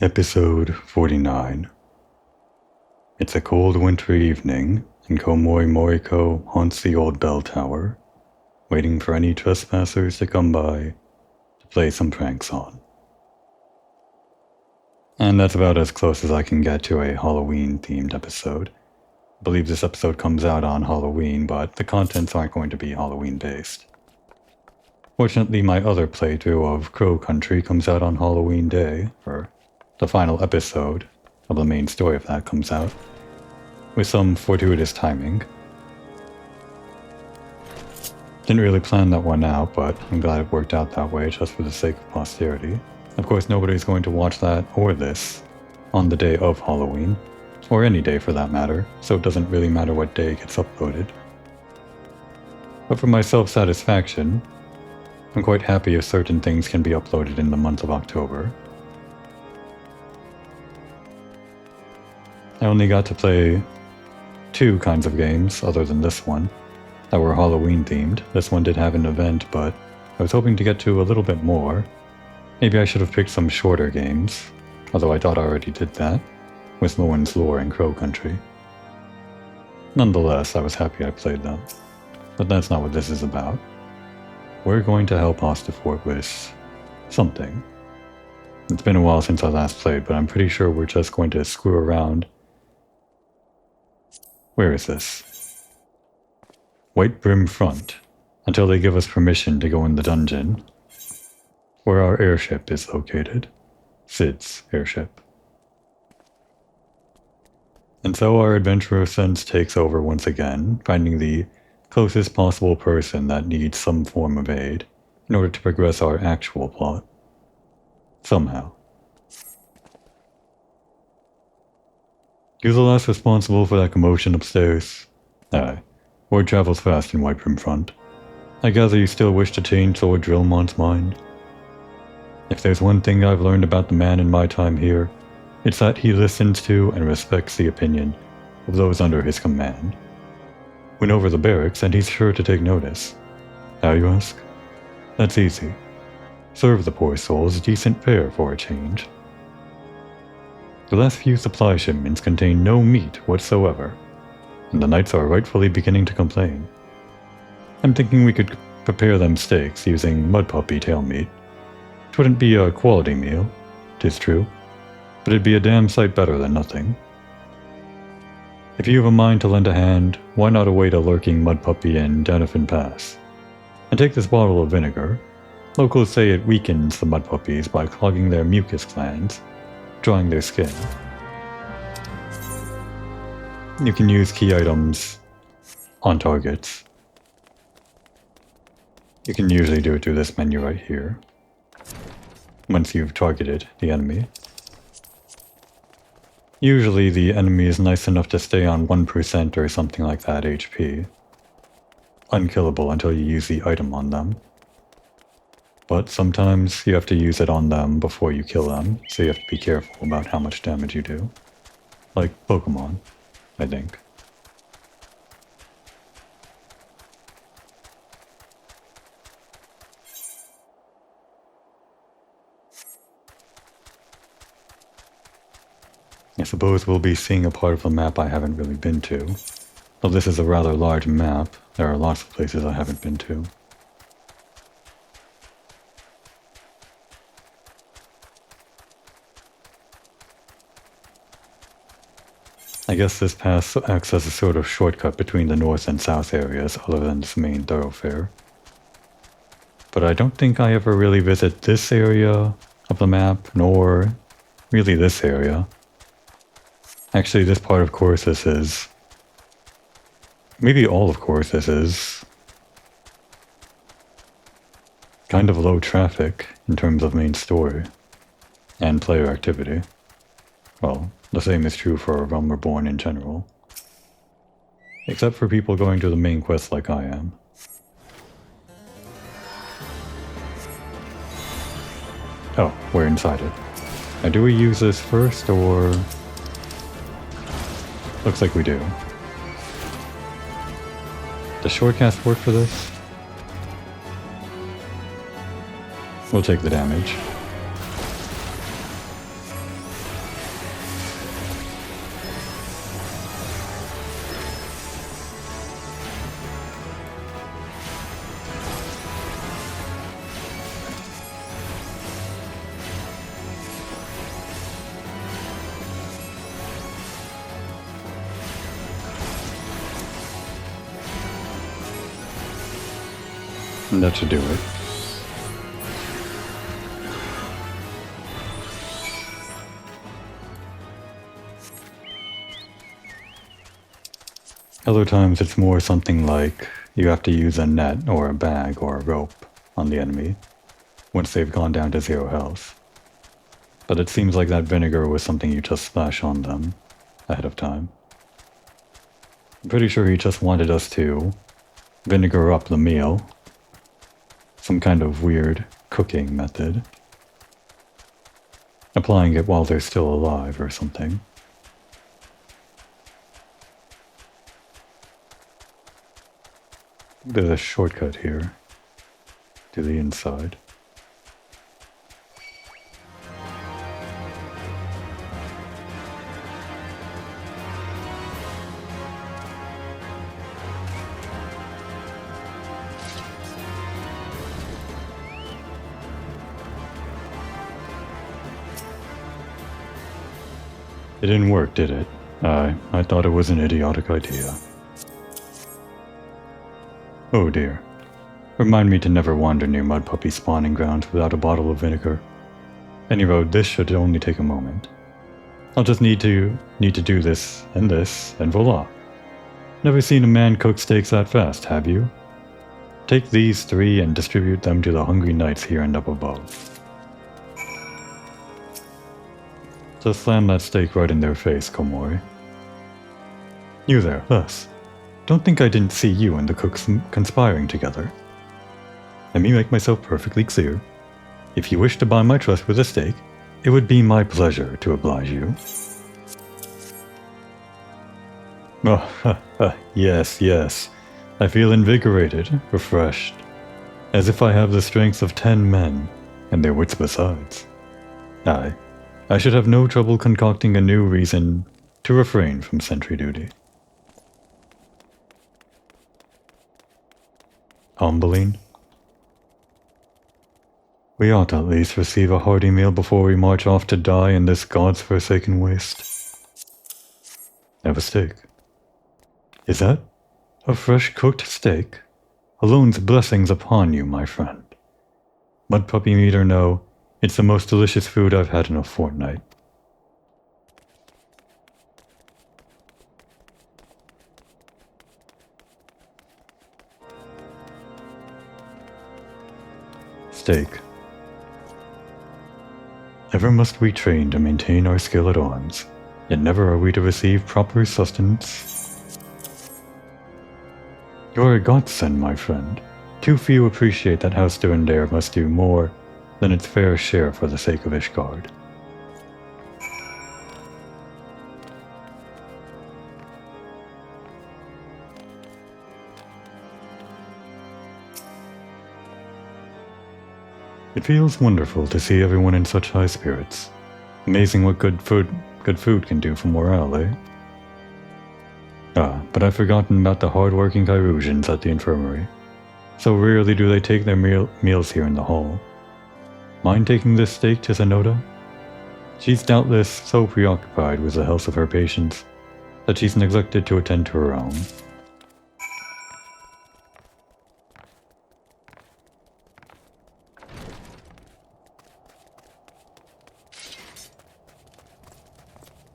Episode 49. It's a cold winter evening, and Komori Moriko haunts the old bell tower, waiting for any trespassers to come by to play some pranks on. And that's about as close as I can get to a Halloween-themed episode. I believe this episode comes out on Halloween, but the contents aren't going to be Halloween-based. Fortunately, my other playthrough of Crow Country comes out on Halloween Day, or the final episode of the main story of that comes out, with some fortuitous timing. Didn't really plan that one out, but I'm glad it worked out that way just for the sake of posterity. Of course, nobody's going to watch that or this on the day of Halloween, or any day for that matter, so it doesn't really matter what day it gets uploaded. But for my self-satisfaction, I'm quite happy if certain things can be uploaded in the month of October. I only got to play 2 kinds of games, other than this one, that were Halloween themed. This one did have an event, but I was hoping to get to a little bit more. Maybe I should have picked some shorter games, although I thought I already did that, with Lauren's Lore and Crow Country. Nonetheless, I was happy I played them. But that's not what this is about. We're going to help Ostafort with something. It's been a while since I last played, but I'm pretty sure we're just going to screw around. Where is this? White Brim Front, until they give us permission to go in the dungeon, where our airship is located. Sid's airship. And so our adventurer sense takes over once again, finding the closest possible person that needs some form of aid in order to progress our actual plot. Somehow. You're the last responsible for that commotion upstairs. Aye. Word travels fast in White Brim Front. I gather you still wish to change Lord Drillmont's mind? If there's one thing I've learned about the man in my time here, it's that he listens to and respects the opinion of those under his command. Went over the barracks and he's sure to take notice. How, you ask? That's easy. Serve the poor souls decent fare for a change. The last few supply shipments contain no meat whatsoever, and the knights are rightfully beginning to complain. I'm thinking we could prepare them steaks using mud puppy tail meat. It wouldn't be a quality meal, 'tis true, but it'd be a damn sight better than nothing. If you have a mind to lend a hand, why not await a lurking mud puppy in Danafin Pass? And take this bottle of vinegar. Locals say it weakens the mud puppies by clogging their mucus glands, drying their skin. You can use key items on targets. You can usually do it through this menu right here, once you've targeted the enemy. Usually the enemy is nice enough to stay on 1% or something like that HP. Unkillable until you use the item on them. But sometimes you have to use it on them before you kill them, so you have to be careful about how much damage you do. Like Pokemon, I think. I suppose we'll be seeing a part of the map I haven't really been to. Though this is a rather large map, there are lots of places I haven't been to. I guess this pass acts as a sort of shortcut between the north and south areas other than this main thoroughfare. But I don't think I ever really visit this area of the map, nor really this area. Actually, this part of Corsus is... maybe all of Corsus is... kind of low traffic in terms of main story and player activity. Well, the same is true for Realm Reborn in general. Except for people going to the main quest like I am. Oh, we're inside it. Now do we use this first, or... Looks like we do. Does Shortcast work for this? We'll take the damage. And that should do it. Other times it's more something like you have to use a net or a bag or a rope on the enemy once they've gone down to 0 health. But it seems like that vinegar was something you just splash on them ahead of time. I'm pretty sure he just wanted us to vinegar up the meal. Some kind of weird cooking method. Applying it while they're still alive or something. There's a shortcut here to the inside. It didn't work, did it? I thought it was an idiotic idea. Oh dear. Remind me to never wander near mud puppy spawning grounds without a bottle of vinegar. Anyway, this should only take a moment. I'll just need to do this, and voila. Never seen a man cook steaks that fast, have you? Take these 3 and distribute them to the hungry knights here and up above. Just slam that steak right in their face, Komori. You there, us. Don't think I didn't see you and the cooks conspiring together. Let me make myself perfectly clear. If you wish to buy my trust with a steak, it would be my pleasure to oblige you. Oh, yes. I feel invigorated, refreshed. As if I have the strength of 10 men, and their wits besides. I should have no trouble concocting a new reason to refrain from sentry duty. Humbling. We ought to at least receive a hearty meal before we march off to die in this God's forsaken waste. Have a steak. Is that a fresh cooked steak? Alone's blessings upon you, my friend. Mud puppy meat or no, it's the most delicious food I've had in a fortnight. Steak. Ever must we train to maintain our skill at arms, yet never are we to receive proper sustenance. You're a godsend, my friend. Too few appreciate that House Durandare must do more than its fair share for the sake of Ishgard. It feels wonderful to see everyone in such high spirits. Amazing what good food can do for morale, eh? But I've forgotten about the hard-working Kyrusians at the infirmary. So rarely do they take their meals here in the hall. Mind taking this steak to Zenoda? She's doubtless so preoccupied with the health of her patients that she's neglected to attend to her own.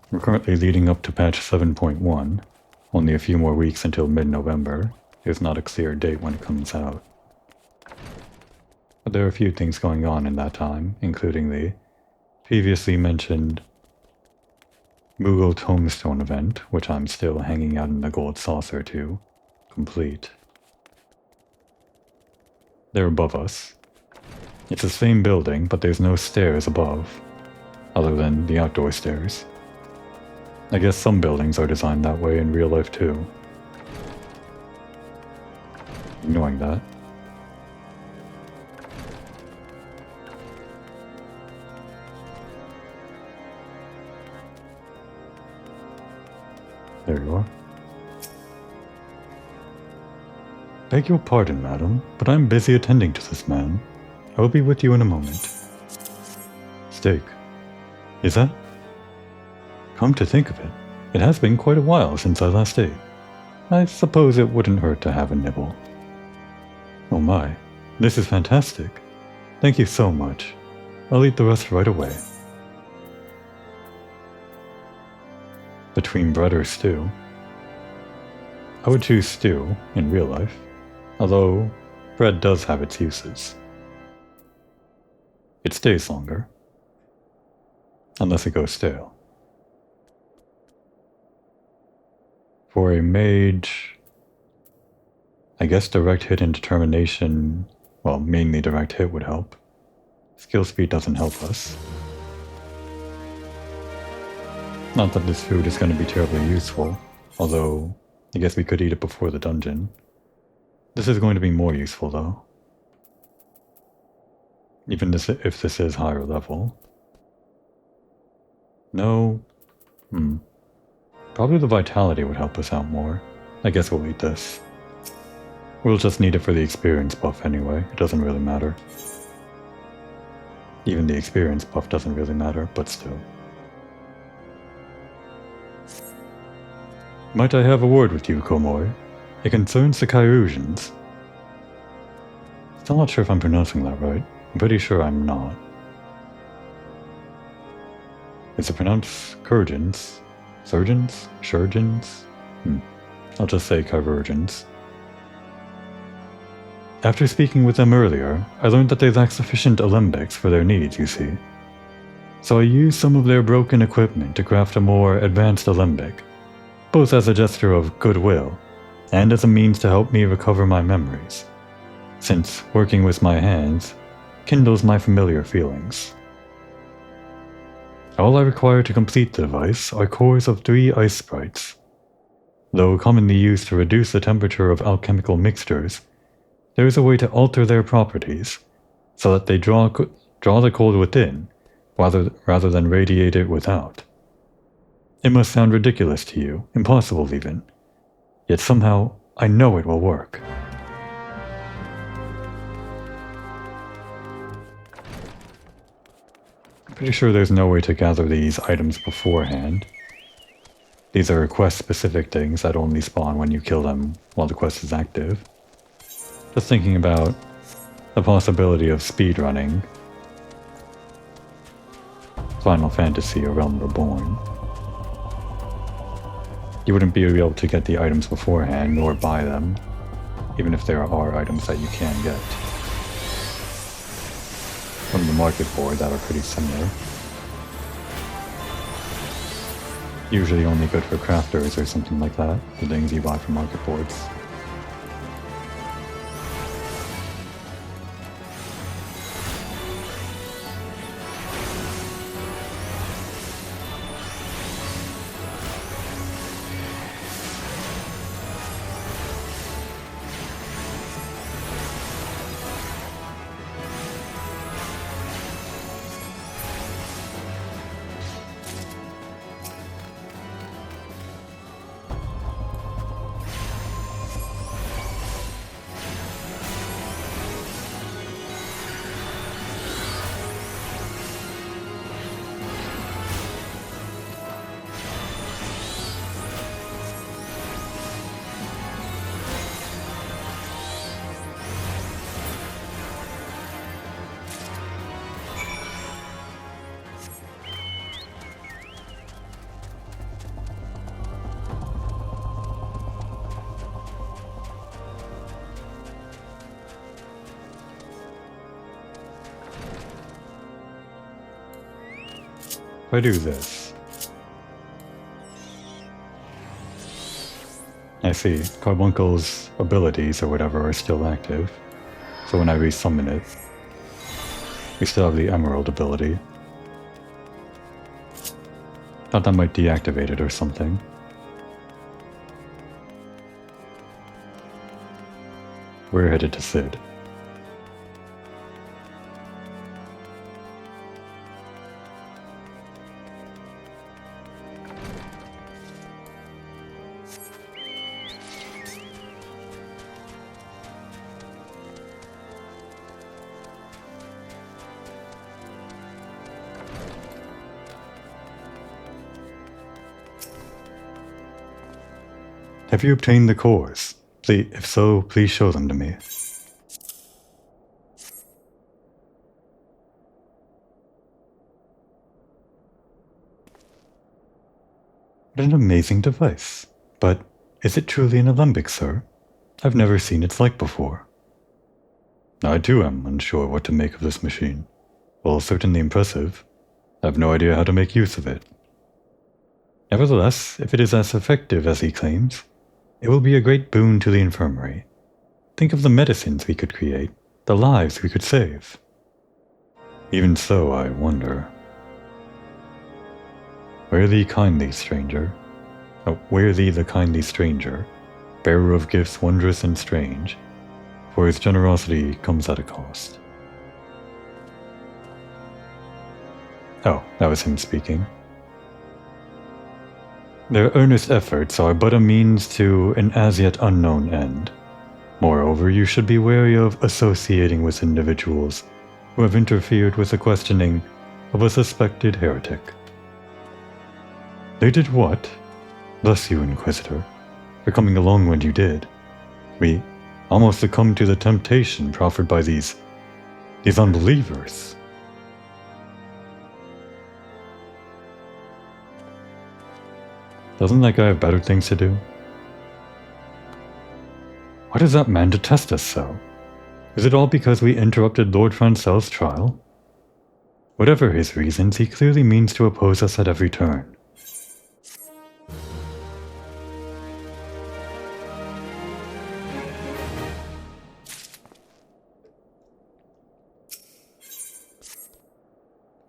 We're currently leading up to patch 7.1, only a few more weeks until mid-November. There's not a clear date when it comes out. But there are a few things going on in that time, including the previously mentioned Moogle Tombstone event, which I'm still hanging out in the gold saucer to complete. They're above us. It's the same building, but there's no stairs above, other than the outdoor stairs. I guess some buildings are designed that way in real life too. Ignoring that. There you are. Beg your pardon, madam, but I'm busy attending to this man. I will be with you in a moment. Steak. Is that? Come to think of it, it has been quite a while since I last ate. I suppose it wouldn't hurt to have a nibble. Oh my, This is fantastic. Thank you so much. I'll eat the rest right away. Between bread or stew? I would choose stew in real life, although bread does have its uses. It stays longer, unless it goes stale. For a mage, I guess direct hit and determination, well, mainly direct hit would help. Skill speed doesn't help us. Not that this food is going to be terribly useful, although I guess we could eat it before the dungeon. This is going to be more useful though. Even if this is higher level. No. Probably the vitality would help us out more. I guess we'll eat this. We'll just need it for the experience buff anyway. It doesn't really matter. Even the experience buff doesn't really matter, but still. Might I have a word with you, Komoi? It concerns the Kyrusians. Still not sure if I'm pronouncing that right. I'm pretty sure I'm not. Is it pronounced Kurgens? Surgeons? Shurgens? I'll just say Kyrusians. After speaking with them earlier, I learned that they lack sufficient alembics for their needs, you see. So I used some of their broken equipment to craft a more advanced alembic, both as a gesture of goodwill, and as a means to help me recover my memories, since working with my hands kindles my familiar feelings. All I require to complete the device are cores of 3 ice sprites. Though commonly used to reduce the temperature of alchemical mixtures, there is a way to alter their properties, so that they draw the cold within, rather than radiate it without. It must sound ridiculous to you, impossible even, yet somehow I know it will work. Pretty sure there's no way to gather these items beforehand. These are quest-specific things that only spawn when you kill them while the quest is active. Just thinking about the possibility of speedrunning Final Fantasy or Realm Reborn. You wouldn't be able to get the items beforehand, nor buy them, even if there are items that you can get from the market board that are pretty similar. Usually only good for crafters or something like that, the things you buy from market boards. If I do this, I see Carbuncle's abilities or whatever are still active, so when I resummon it, we still have the Emerald ability. Thought that might deactivate it or something. We're headed to Sid. Have you obtained the cores? If so, please show them to me. What an amazing device. But is it truly an alembic, sir? I've never seen its like before. I too am unsure what to make of this machine. While certainly impressive, I have no idea how to make use of it. Nevertheless, if it is as effective as he claims, it will be a great boon to the infirmary. Think of the medicines we could create, the lives we could save. Even so, I wonder. Ware thee kindly, stranger. Ware thee the kindly stranger, bearer of gifts wondrous and strange, for his generosity comes at a cost. Oh, that was him speaking. Their earnest efforts are but a means to an as yet unknown end. Moreover, you should be wary of associating with individuals who have interfered with the questioning of a suspected heretic. They did what? Bless you, Inquisitor, for coming along when you did. We almost succumbed to the temptation proffered by these unbelievers. Doesn't that guy have better things to do? Why does that man detest us so? Is it all because we interrupted Lord Francel's trial? Whatever his reasons, he clearly means to oppose us at every turn.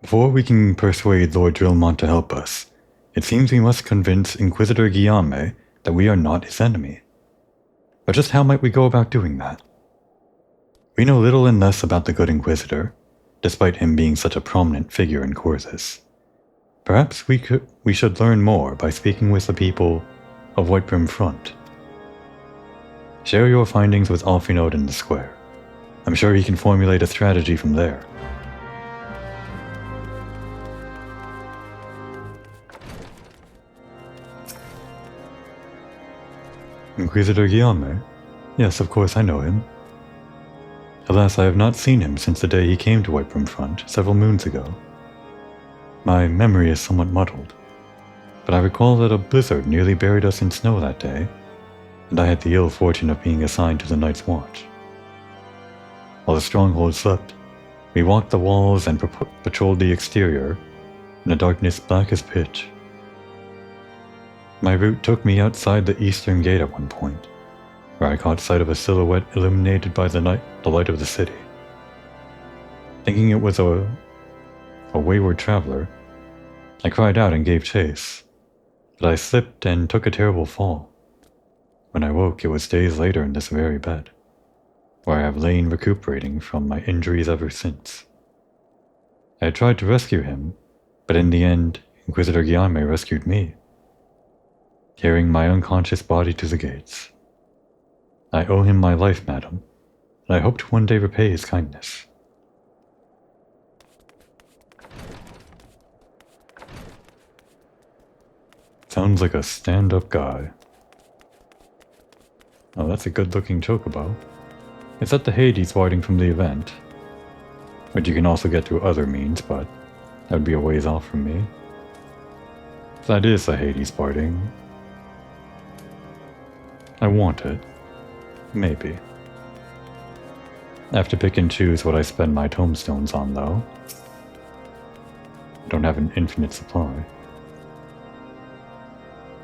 Before we can persuade Lord Drillmont to help us, it seems we must convince Inquisitor Guillaume that we are not his enemy. But just how might we go about doing that? We know little and less about the good Inquisitor, despite him being such a prominent figure in Corvus. Perhaps we should learn more by speaking with the people of Whitebrim Front. Share your findings with Alfinode in the square. I'm sure he can formulate a strategy from there. Inquisitor Guillaume? Yes, of course I know him. Alas, I have not seen him since the day he came to Whitebrim Front several moons ago. My memory is somewhat muddled, but I recall that a blizzard nearly buried us in snow that day, and I had the ill fortune of being assigned to the Night's Watch. While the stronghold slept, we walked the walls and patrolled the exterior in a darkness black as pitch. My route took me outside the eastern gate at one point, where I caught sight of a silhouette illuminated by the light of the city. Thinking it was a wayward traveler, I cried out and gave chase, but I slipped and took a terrible fall. When I woke, it was days later in this very bed, where I have lain recuperating from my injuries ever since. I had tried to rescue him, but in the end, Inquisitor Guillaume rescued me, carrying my unconscious body to the gates. I owe him my life, madam, and I hope to one day repay his kindness. Sounds like a stand-up guy. Oh, that's a good-looking chocobo. It's at the Hades warding from the event, which you can also get through other means, but that would be a ways off from me. If that is the Hades warding, I want it. Maybe. I have to pick and choose what I spend my tomestones on, though. I don't have an infinite supply.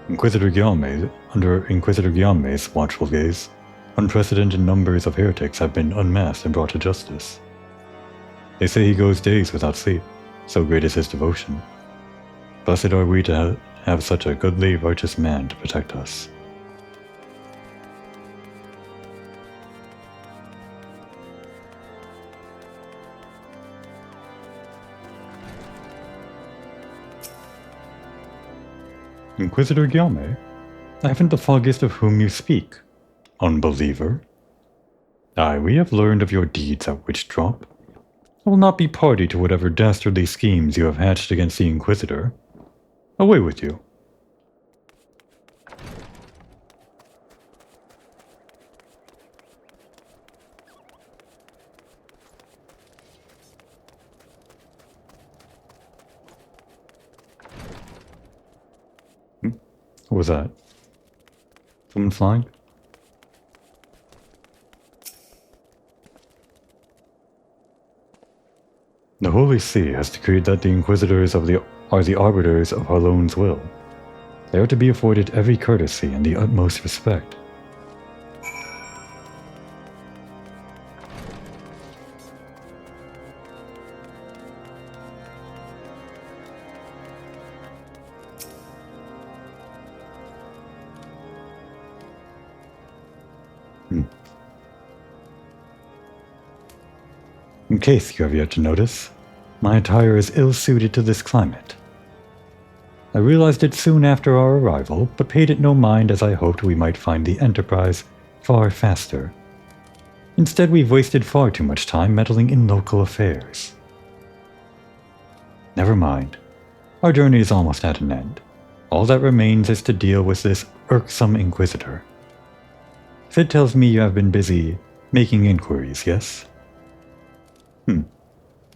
Under Inquisitor Guillaume's watchful gaze, unprecedented numbers of heretics have been unmasked and brought to justice. They say he goes days without sleep, so great is his devotion. Blessed are we to have such a goodly, righteous man to protect us. Inquisitor Guillaume, I haven't the foggiest of whom you speak, unbeliever. Aye, we have learned of your deeds at Witchdrop. I will not be party to whatever dastardly schemes you have hatched against the Inquisitor. Away with you. What was that? Someone flying? The Holy See has decreed that the Inquisitors are the arbiters of Harlone's will. They are to be afforded every courtesy and the utmost respect. In case you have yet to notice, my attire is ill-suited to this climate. I realized it soon after our arrival, but paid it no mind as I hoped we might find the Enterprise far faster. Instead, we've wasted far too much time meddling in local affairs. Never mind. Our journey is almost at an end. All that remains is to deal with this irksome Inquisitor. Sid tells me you have been busy making inquiries, yes?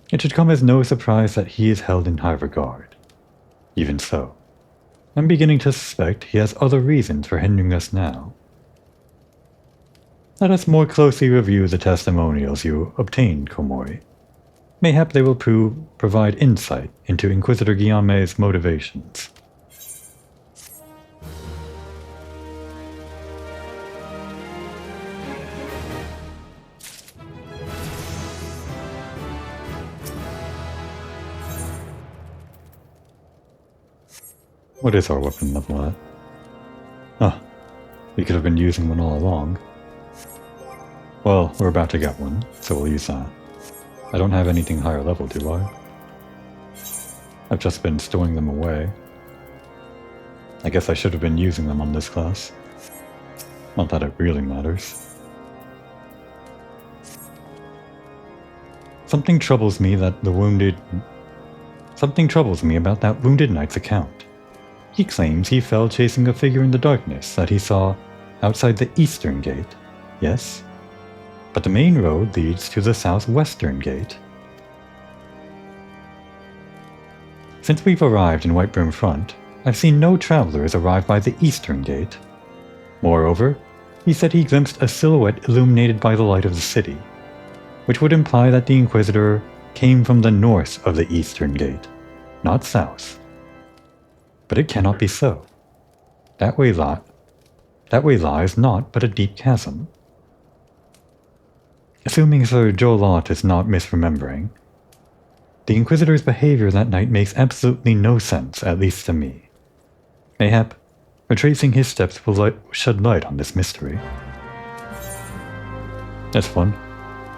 It should come as no surprise that he is held in high regard. Even so, I'm beginning to suspect he has other reasons for hindering us now. Let us more closely review the testimonials you obtained, Komori. Mayhap they will provide insight into Inquisitor Guillaume's motivations. What is our weapon level at? Ah, we could have been using one all along. Well, we're about to get one, so we'll use that. I don't have anything higher level, do I? I've just been storing them away. I guess I should have been using them on this class. Not that it really matters. Something troubles me about that wounded knight's account. He claims he fell chasing a figure in the darkness that he saw outside the eastern gate, yes? But the main road leads to the southwestern gate. Since we've arrived in Whitebrim Front, I've seen no travelers arrive by the eastern gate. Moreover, he said he glimpsed a silhouette illuminated by the light of the city, which would imply that the Inquisitor came from the north of the eastern gate, not south. But it cannot be so. That way lies naught but a deep chasm. Assuming Sir Jolot is not misremembering, the Inquisitor's behavior that night makes absolutely no sense, at least to me. Mayhap, retracing his steps will shed light on this mystery. That's fun.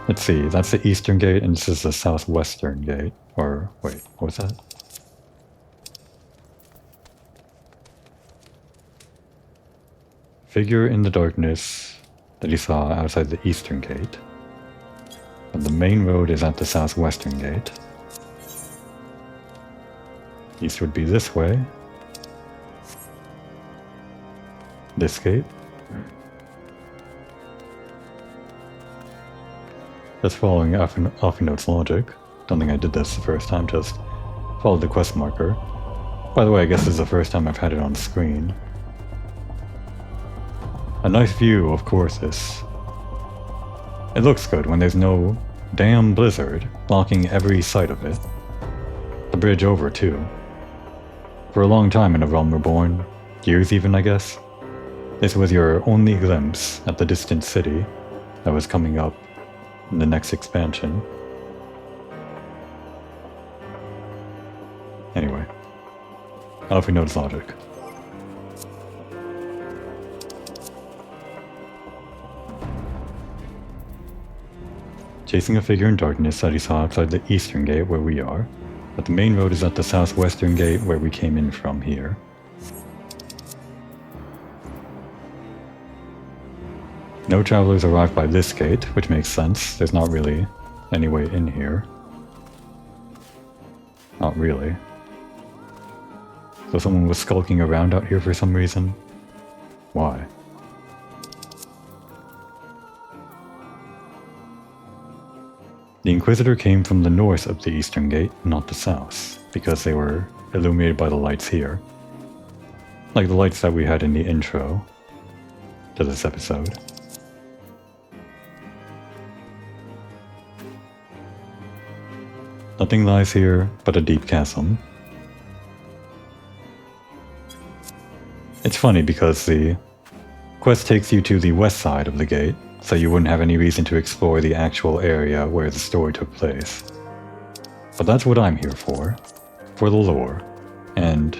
Let's see, that's the eastern gate and this is the southwestern gate. Or, wait, what was that? Figure in the darkness that he saw outside the eastern gate. But the main road is at the southwestern gate. East would be this way. This gate. Just following Alphinote's logic. Don't think I did this the first time, just followed the quest marker. By the way, I guess this is the first time I've had it on screen. A nice view, of course, this. It looks good when there's no damn blizzard blocking every side of it. The bridge over, too. For a long time in A Realm Reborn, years even, I guess, this was your only glimpse at the distant city that was coming up in the next expansion. Anyway, I don't know if we notice logic. Chasing a figure in darkness that he saw outside the eastern gate where we are, but the main road is at the southwestern gate where we came in from here. No travelers arrive by this gate, which makes sense. There's not really any way in here. Not really. So someone was skulking around out here for some reason? Why? The Inquisitor came from the north of the eastern gate, not the south, because they were illuminated by the lights here. Like the lights that we had in the intro to this episode. Nothing lies here but a deep chasm. It's funny because the quest takes you to the west side of the gate, so you wouldn't have any reason to explore the actual area where the story took place. But that's what I'm here for the lore, and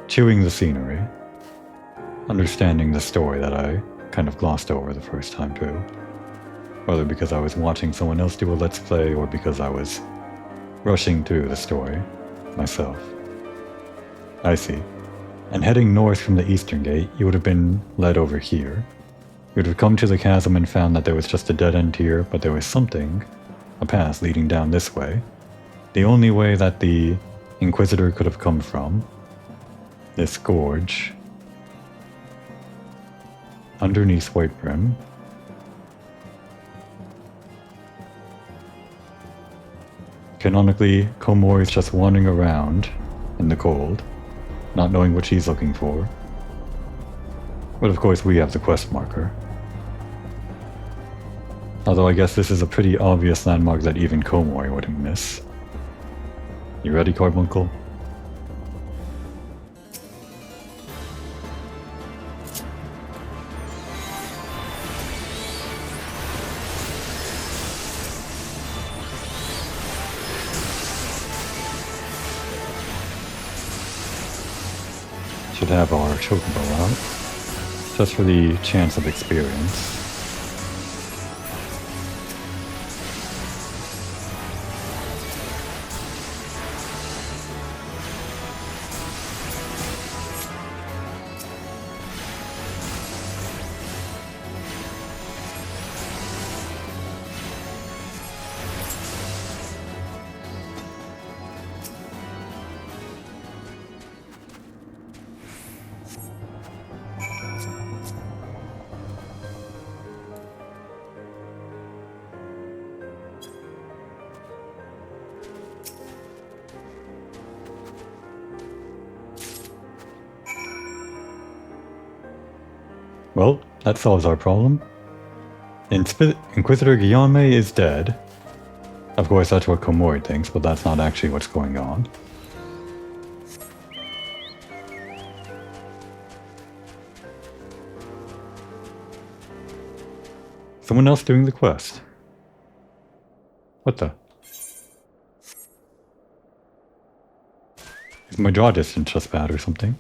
chewing the scenery, understanding the story that I kind of glossed over the first time through. Whether because I was watching someone else do a Let's Play, or because I was rushing through the story myself. I see. And heading north from the eastern gate, you would have been led over here. You would have come to the chasm and found that there was just a dead end here, but there was something, a path leading down this way. The only way that the Inquisitor could have come from. This gorge. Underneath Whitebrim. Canonically, Komori is just wandering around in the cold, not knowing what she's looking for. But of course we have the quest marker. Although I guess this is a pretty obvious landmark that even Komori wouldn't miss. You ready, Carbuncle? Should have our chocobo out, just for the chance of experience. Well, that solves our problem. Inquisitor Guillaume is dead. Of course, that's what Komori thinks, but that's not actually what's going on. Someone else doing the quest. What the? Is my draw distance just bad or something?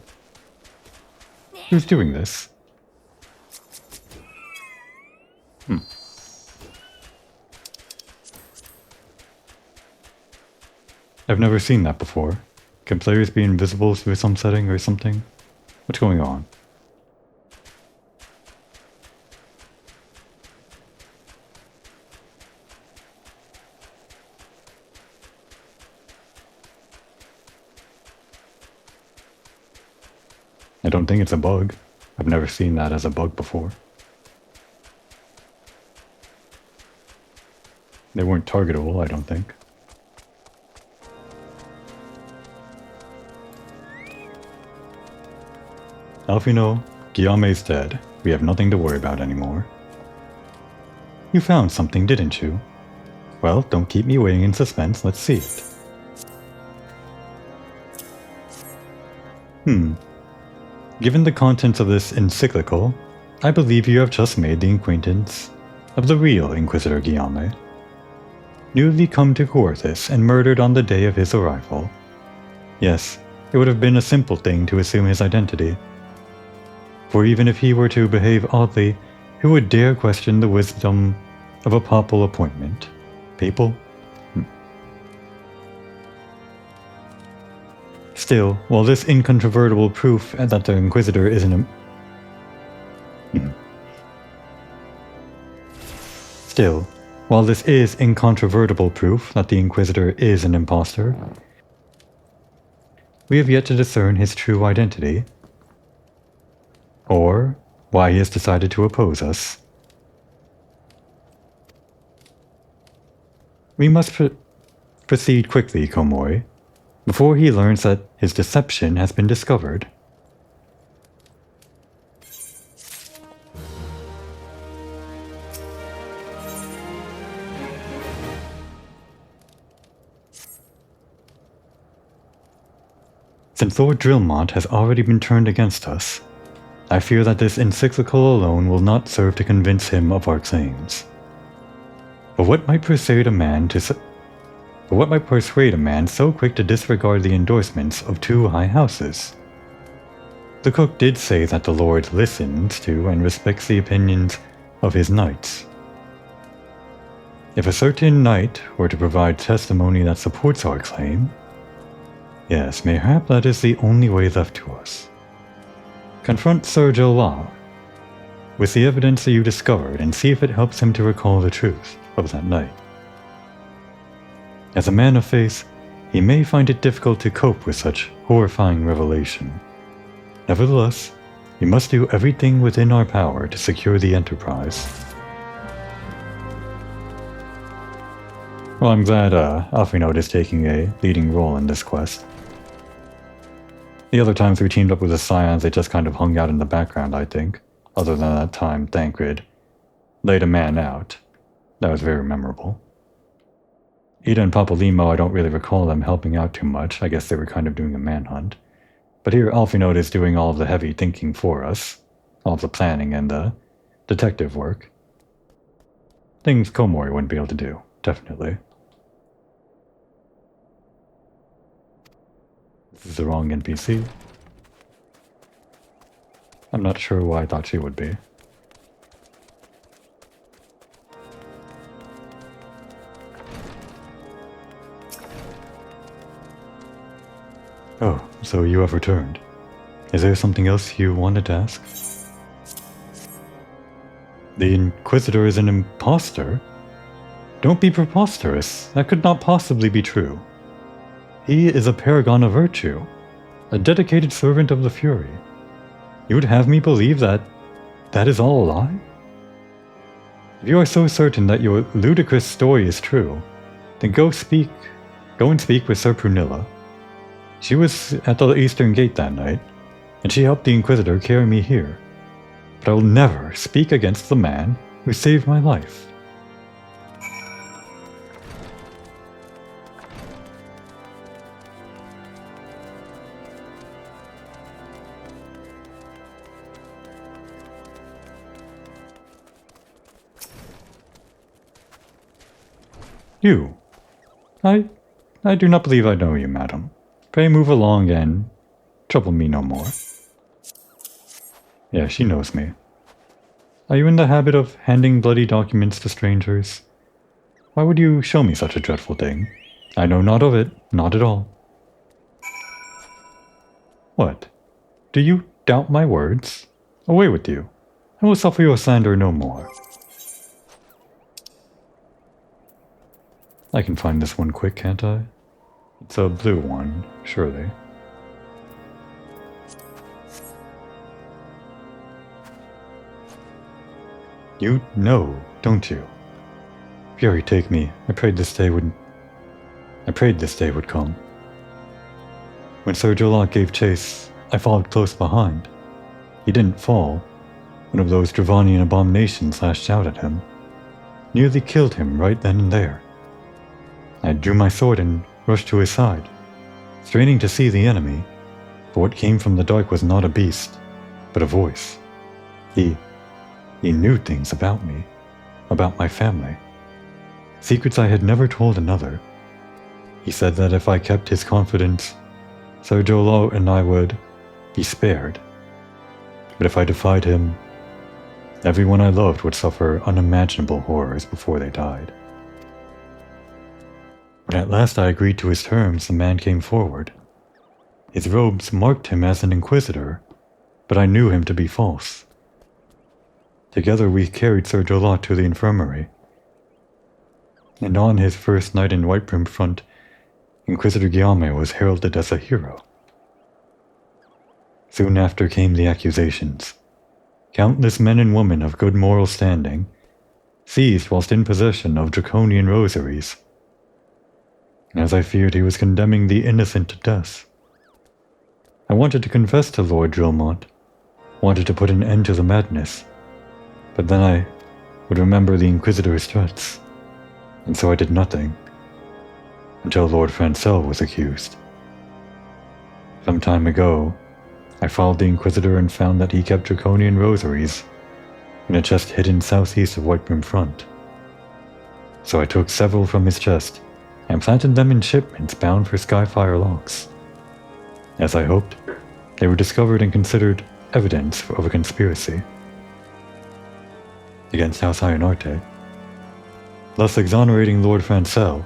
Who's doing this? I've never seen that before. Can players be invisible through some setting or something? What's going on? I don't think it's a bug. I've never seen that as a bug before. They weren't targetable, I don't think. Alfino, Guillaume's dead. We have nothing to worry about anymore. You found something, didn't you? Well, don't keep me waiting in suspense. Let's see it. Given the contents of this encyclical, I believe you have just made the acquaintance of the real Inquisitor Guillaume. Newly come to Coerthus and murdered on the day of his arrival. Yes, it would have been a simple thing to assume his identity. For even if he were to behave oddly, who would dare question the wisdom of a papal appointment? Papal? Still, while this incontrovertible proof that the Inquisitor is Still, while this is incontrovertible proof that the Inquisitor is an impostor, we have yet to discern his true identity, or why he has decided to oppose us. We must proceed quickly, Komori. before he learns that his deception has been discovered. Since Lord Drillmont has already been turned against us, I fear that this encyclical alone will not serve to convince him of our claims. But what might persuade a man so quick to disregard the endorsements of two high houses? The cook did say that the Lord listens to and respects the opinions of his knights. If a certain knight were to provide testimony that supports our claim, yes, mayhap that is the only way left to us. Confront Sir Jola with the evidence that you discovered and see if it helps him to recall the truth of that night. As a man of faith, he may find it difficult to cope with such horrifying revelation. Nevertheless, we must do everything within our power to secure the Enterprise. Well, I'm glad Alphinaud is taking a leading role in this quest. The other times we teamed up with the Scions, they just kind of hung out in the background, I think. Other than that time Thancred laid a man out. That was very memorable. Ida and Papalimo, I don't really recall them helping out too much. I guess they were kind of doing a manhunt. But here Alphinaud is doing all of the heavy thinking for us. All of the planning and the detective work. Things Komori wouldn't be able to do, definitely. This is the wrong NPC. I'm not sure why I thought she would be. Oh, so you have returned. Is there something else you wanted to ask? The Inquisitor is an impostor? Don't be preposterous. That could not possibly be true. He is a paragon of virtue, a dedicated servant of the Fury. You would have me believe that that is all a lie? If you are so certain that your ludicrous story is true, then go and speak with Sir Prunilla. She was at the Eastern Gate that night, and she helped the Inquisitor carry me here. But I will never speak against the man who saved my life. You. I do not believe I know you, madam. Pray move along and trouble me no more. Yeah, she knows me. Are you in the habit of handing bloody documents to strangers? Why would you show me such a dreadful thing? I know not of it, not at all. What? Do you doubt my words? Away with you. I will suffer your slander no more. I can find this one quick, can't I? It's a blue one, surely. You know, don't you? Fury, take me. I prayed this day would come. When Sir Jolot gave chase, I followed close behind. He didn't fall. One of those Dravanian abominations lashed out at him. Nearly killed him right then and there. I drew my sword and rushed to his side, straining to see the enemy, but what came from the dark was not a beast, but a voice. He knew things about me, about my family, secrets I had never told another. He said that if I kept his confidence, Sir Jolot and I would be spared. But if I defied him, everyone I loved would suffer unimaginable horrors before they died. When at last I agreed to his terms, the man came forward. His robes marked him as an inquisitor, but I knew him to be false. Together we carried Sir Jolot to the infirmary. And on his first night in Whitebrim Front, Inquisitor Guillaume was heralded as a hero. Soon after came the accusations. Countless men and women of good moral standing, seized whilst in possession of draconian rosaries. as I feared he was condemning the innocent to death. I wanted to confess to Lord Drillmont, wanted to put an end to the madness, but then I would remember the Inquisitor's threats, and so I did nothing, until Lord Francel was accused. Some time ago, I followed the Inquisitor and found that he kept draconian rosaries in a chest hidden southeast of Whitebrim Front. So I took several from his chest and planted them in shipments bound for Skyfire locks. As I hoped, they were discovered and considered evidence of a conspiracy against House Hyonarte, thus exonerating Lord Francel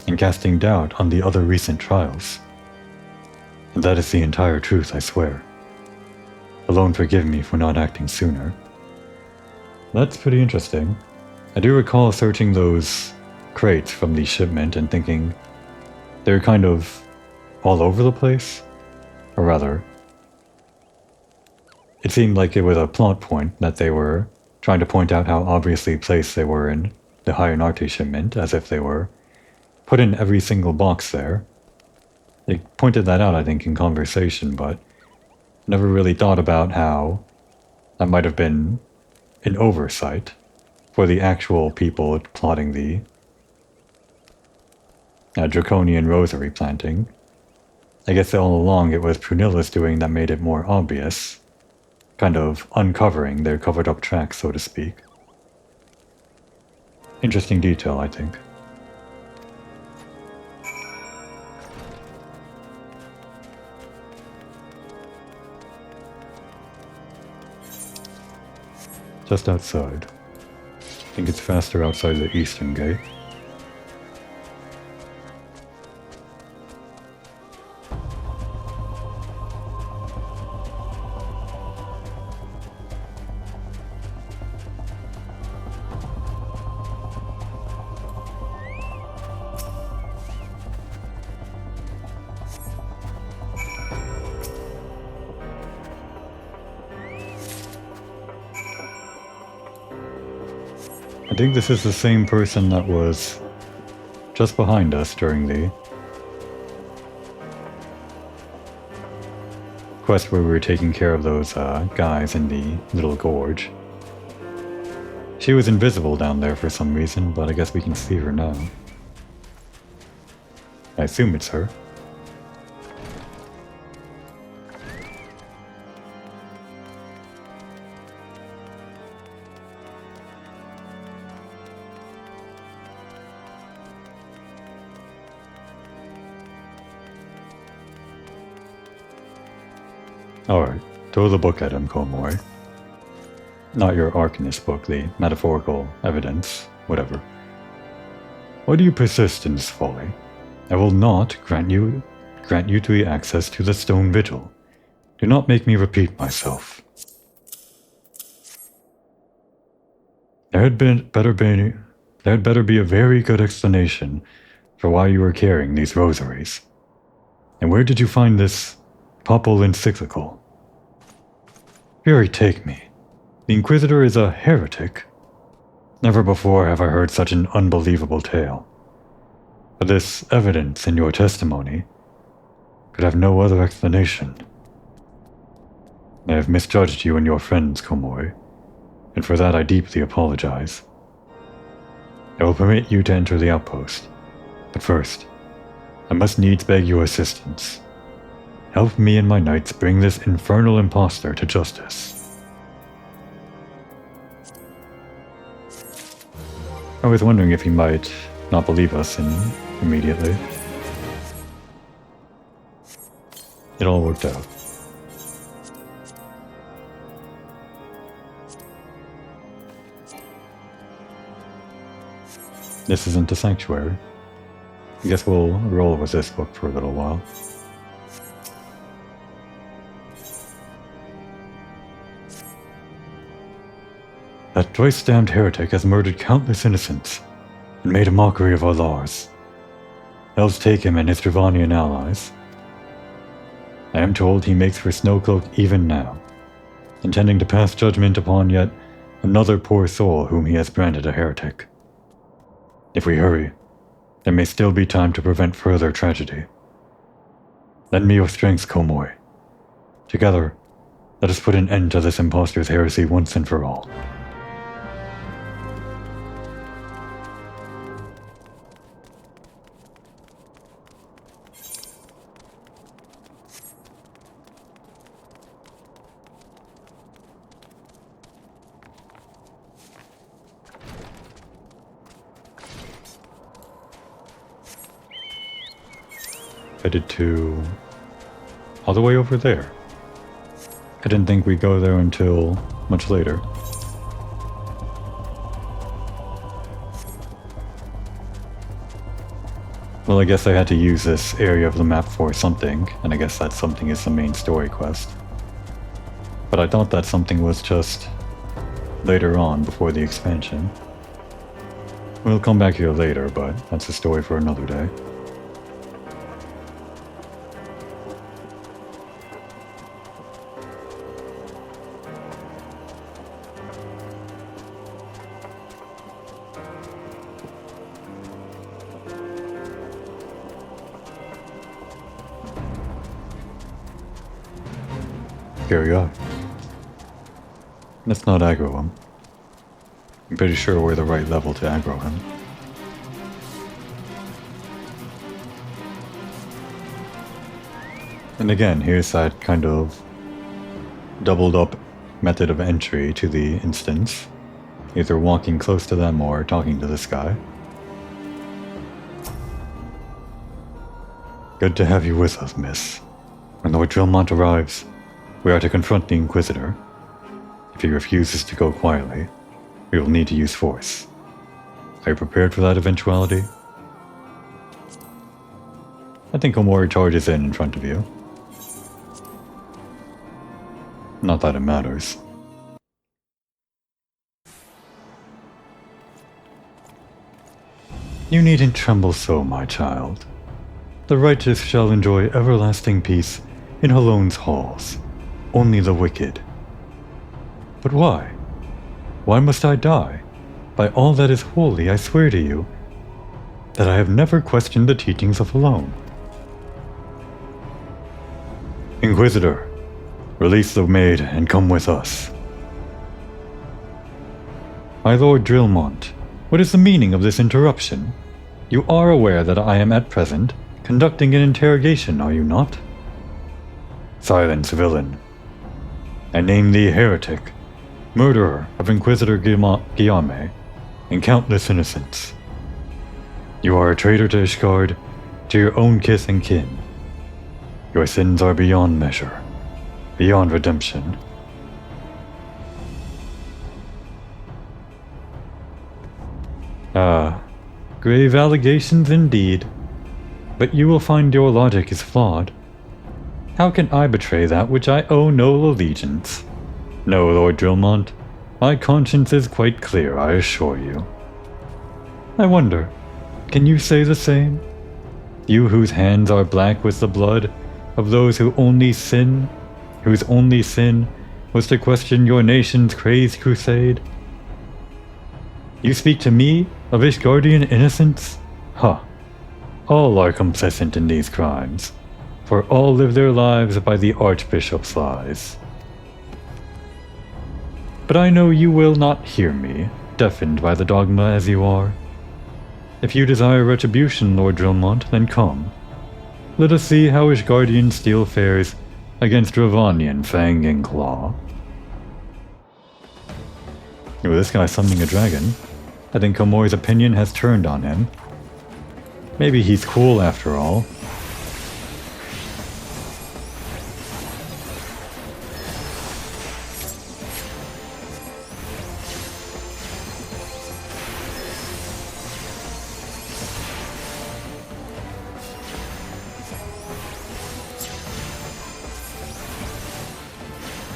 and casting doubt on the other recent trials. And that is the entire truth, I swear. Alone forgive me for not acting sooner. That's pretty interesting. I do recall searching those crates from the shipment and thinking they're kind of all over the place. Or rather, it seemed like it was a plot point that they were trying to point out how obviously placed they were in the Hyonarte shipment, as if they were put in every single box there. They pointed that out, I think, in conversation, but never really thought about how that might have been an oversight for the actual people plotting the draconian rosary planting. I guess all along it was Prunilla's doing that made it more obvious, kind of uncovering their covered up tracks, so to speak. Interesting detail, I think. Just outside. I think it's faster outside the eastern gate. I think this is the same person that was just behind us during the quest where we were taking care of those guys in the little gorge. She was invisible down there for some reason, but I guess we can see her now. I assume it's her. Alright, throw the book at him, Komori. Not your Arcanist book, the metaphorical evidence, whatever. Why do you persist in this folly? I will not grant you the access to the stone vigil. Do not make me repeat myself. There had better be a very good explanation for why you were carrying these rosaries. And where did you find this papal encyclical? Fury take me. The Inquisitor is a heretic. Never before have I heard such an unbelievable tale. But this evidence in your testimony could have no other explanation. I have misjudged you and your friends, Komori, and for that I deeply apologize. I will permit you to enter the outpost, but first, I must needs beg your assistance. Help me and my knights bring this infernal impostor to justice. I was wondering if he might not believe us immediately. It all worked out. This isn't a sanctuary. I guess we'll roll with this book for a little while. That twice-damned heretic has murdered countless innocents and made a mockery of our laws. Elves take him and his Dravanian allies. I am told he makes for Snowcloak even now, intending to pass judgment upon yet another poor soul whom he has branded a heretic. If we hurry, There may still be time to prevent further tragedy. Lend me your strength, Komoi. Together, let us put an end to this impostor's heresy once and for all. Headed to... all the way over there. I didn't think we'd go there until much later. Well, I guess I had to use this area of the map for something, and I guess that something is the main story quest. But I thought that something was just later on, before the expansion. We'll come back here later, but that's a story for another day. Here we are. Let's not aggro him. I'm pretty sure we're the right level to aggro him. And again, here's that kind of doubled up method of entry to the instance. Either walking close to them or talking to this guy. Good to have you with us, miss. When Lord Drillmont arrives, we are to confront the Inquisitor. If he refuses to go quietly, we will need to use force. Are you prepared for that eventuality? I think Omori charges in front of you. Not that it matters. You needn't tremble so, my child. The righteous shall enjoy everlasting peace in Halone's halls. Only the wicked. But why? Why must I die? By all that is holy, I swear to you that I have never questioned the teachings of Halone. Inquisitor, release the maid and come with us. My Lord Drillmont, what is the meaning of this interruption? You are aware that I am at present conducting an interrogation, are you not? Silence, villain. I name thee Heretic, murderer of Inquisitor Guillaume, and countless innocents. You are a traitor to Ishgard, to your own kith and kin. Your sins are beyond measure, beyond redemption. Ah, grave allegations indeed, but you will find your logic is flawed. How can I betray that which I owe no allegiance? No, Lord Drillmont, my conscience is quite clear, I assure you. I wonder, can you say the same? You whose hands are black with the blood of those whose only sin was to question your nation's crazed crusade? You speak to me of Ishgardian innocence? Huh. All are complicit in these crimes, for all live their lives by the Archbishop's lies. But I know you will not hear me, deafened by the dogma as you are. If you desire retribution, Lord Drillmont, then come. Let us see how Ishgardian steel fares against Ravanian fang and claw. Ooh, this guy's summoning a dragon. I think Komori's opinion has turned on him. Maybe he's cool after all.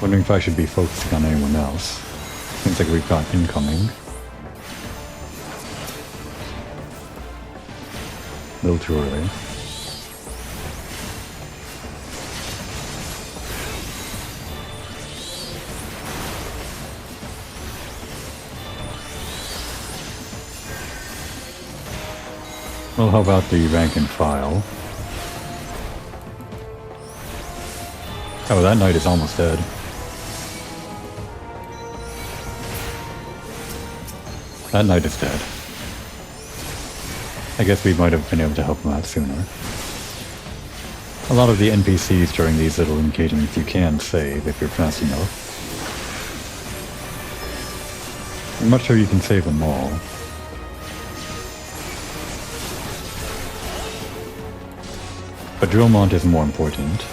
Wondering if I should be focusing on anyone else. Seems like we've got incoming. A little too early. Well, how about the rank and file? Oh, that knight is almost dead. That knight is dead. I guess we might have been able to help him out sooner. A lot of the NPCs during these little engagements you can save if you're fast enough. I'm not sure you can save them all. But Drillmont is more important.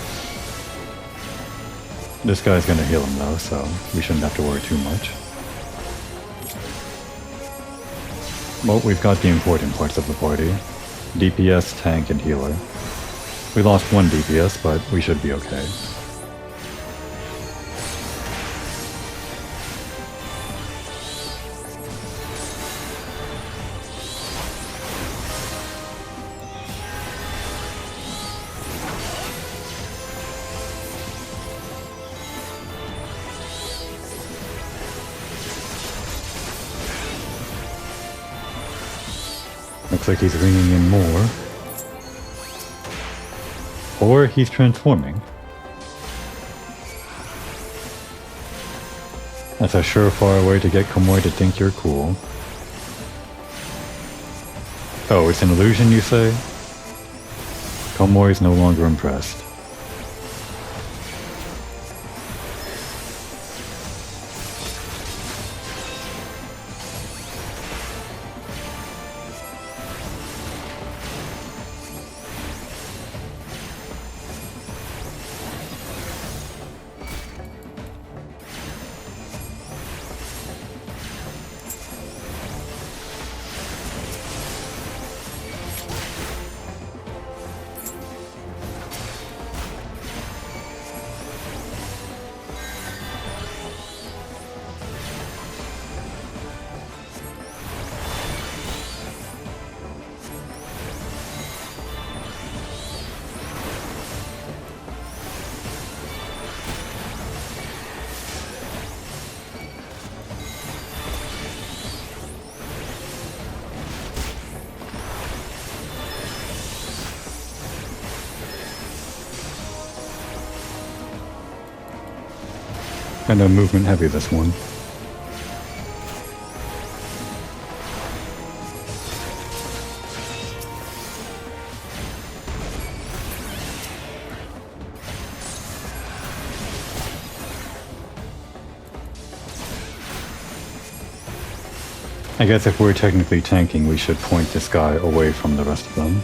This guy's gonna heal him though, so we shouldn't have to worry too much. Well, we've got the important parts of the party. DPS, tank, and healer. We lost one DPS, but we should be okay. Looks like he's bringing in more. Or he's transforming. That's a surefire way to get Komoy to think you're cool. Oh, it's an illusion, you say? Komoy is no longer impressed. Kind of movement heavy, this one. I guess if we're technically tanking, we should point this guy away from the rest of them.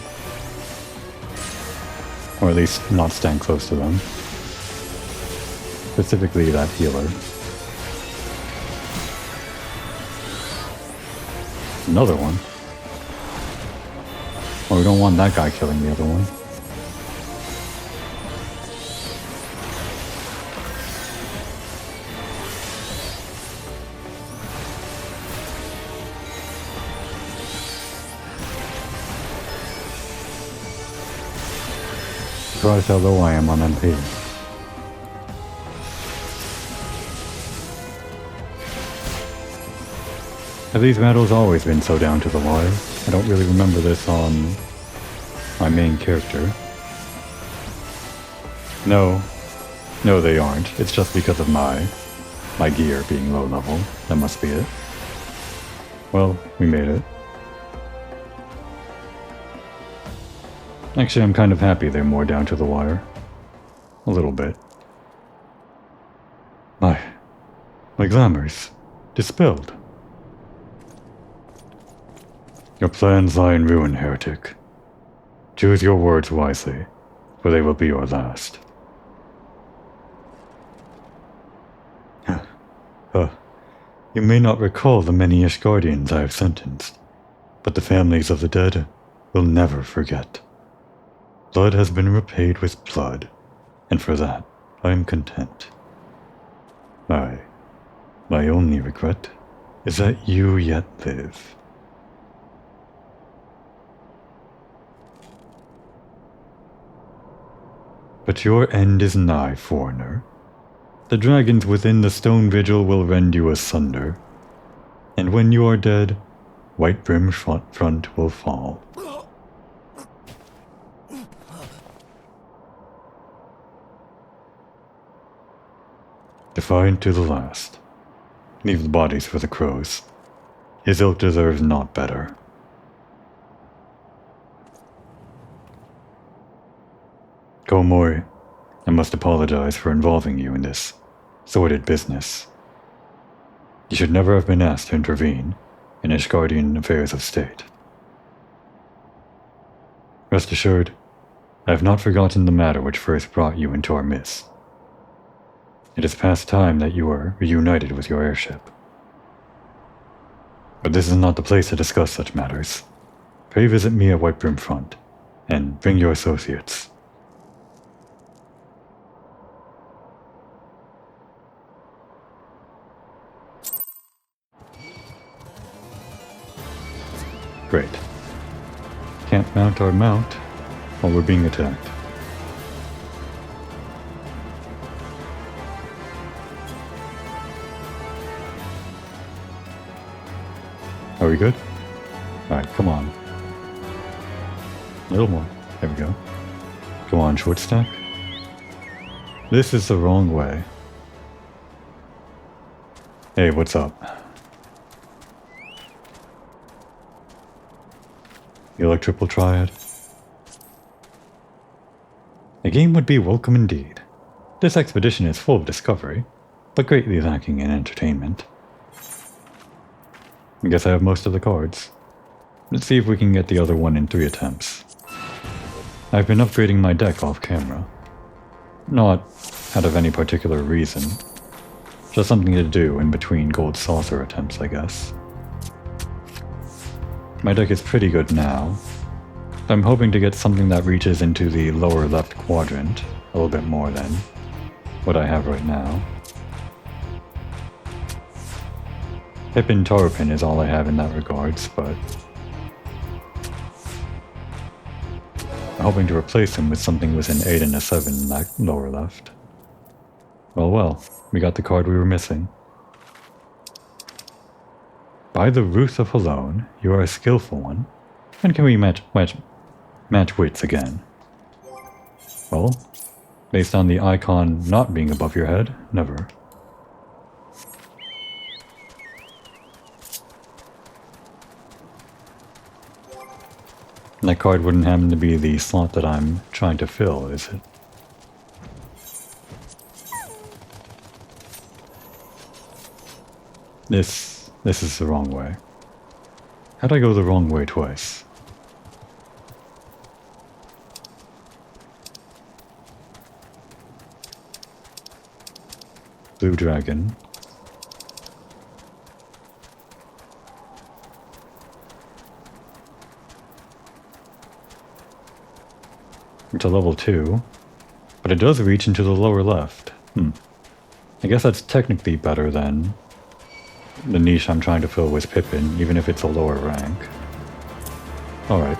Or at least not stand close to them. Specifically that healer. Another one. Well, we don't want that guy killing the other one. Surprised how low I am on MP. Have these battles always been so down to the wire? I don't really remember this on my main character. No, they aren't. It's just because of my gear being low level. That must be it. Well, we made it. Actually, I'm kind of happy they're more down to the wire. A little bit. My glamour's dispelled. Your plans lie in ruin, Heretic. Choose your words wisely, for they will be your last. You may not recall the many Ishgardians I have sentenced, but the families of the dead will never forget. Blood has been repaid with blood, and for that I am content. My only regret is that you yet live. But your end is nigh, foreigner. The dragons within the stone vigil will rend you asunder, and when you are dead, White Brim front will fall. Defiant to the last. Leave the bodies for the crows. His ilk deserves naught better. Komori, I must apologize for involving you in this sordid business. You should never have been asked to intervene in Ishgardian affairs of state. Rest assured, I have not forgotten the matter which first brought you into our midst. It is past time that you were reunited with your airship. But this is not the place to discuss such matters. Pray visit me at Whitebrim Front, and bring your associates. Great. Can't mount our mount while we're being attacked. Are we good? Alright, come on. A little more. There we go. Come on, short stack. This is the wrong way. Hey, what's up? You like triple triad? A game would be welcome indeed. This expedition is full of discovery, but greatly lacking in entertainment. I guess I have most of the cards. Let's see if we can get the other one in 3 attempts. I've been upgrading my deck off camera. Not out of any particular reason. Just something to do in between gold saucer attempts, I guess. My deck is pretty good now. I'm hoping to get something that reaches into the lower left quadrant a little bit more than what I have right now. Pippin Tarpin is all I have in that regards, but I'm hoping to replace him with something with an 8 and a 7 in that lower left. Well, we got the card we were missing. By the Ruth of Halone, you are a skillful one. And can we match wits again? Well, based on the icon not being above your head, never. And that card wouldn't happen to be the slot that I'm trying to fill, is it? This is the wrong way. How'd I go the wrong way twice? Blue dragon. To level 2, but it does reach into the lower left. I guess that's technically better than the niche I'm trying to fill with Pippin, even if it's a lower rank. Alright,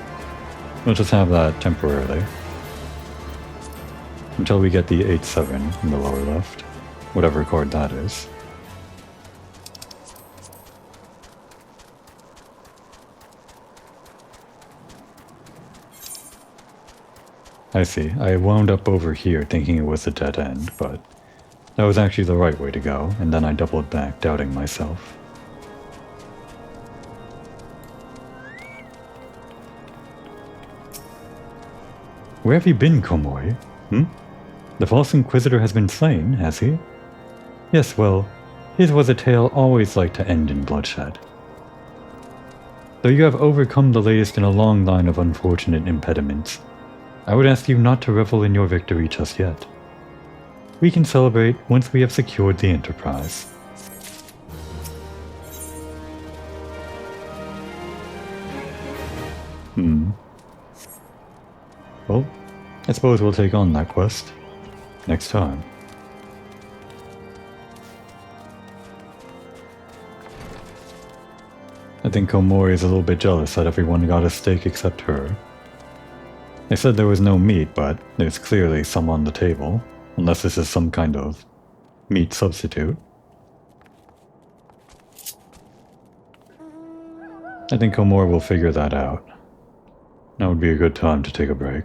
we'll just have that temporarily. Until we get the 8-7 in the lower left, whatever card that is. I see. I wound up over here thinking it was a dead end, but that was actually the right way to go, and then I doubled back, doubting myself. Where have you been, Komori? The false Inquisitor has been slain, has he? Yes, well, his was a tale always like to end in bloodshed. Though you have overcome the latest in a long line of unfortunate impediments, I would ask you not to revel in your victory just yet. We can celebrate once we have secured the Enterprise. Well, I suppose we'll take on that quest next time. I think Komori is a little bit jealous that everyone got a steak except her. They said there was no meat, but there's clearly some on the table, unless this is some kind of meat substitute. I think Komori will figure that out. Now would be a good time to take a break.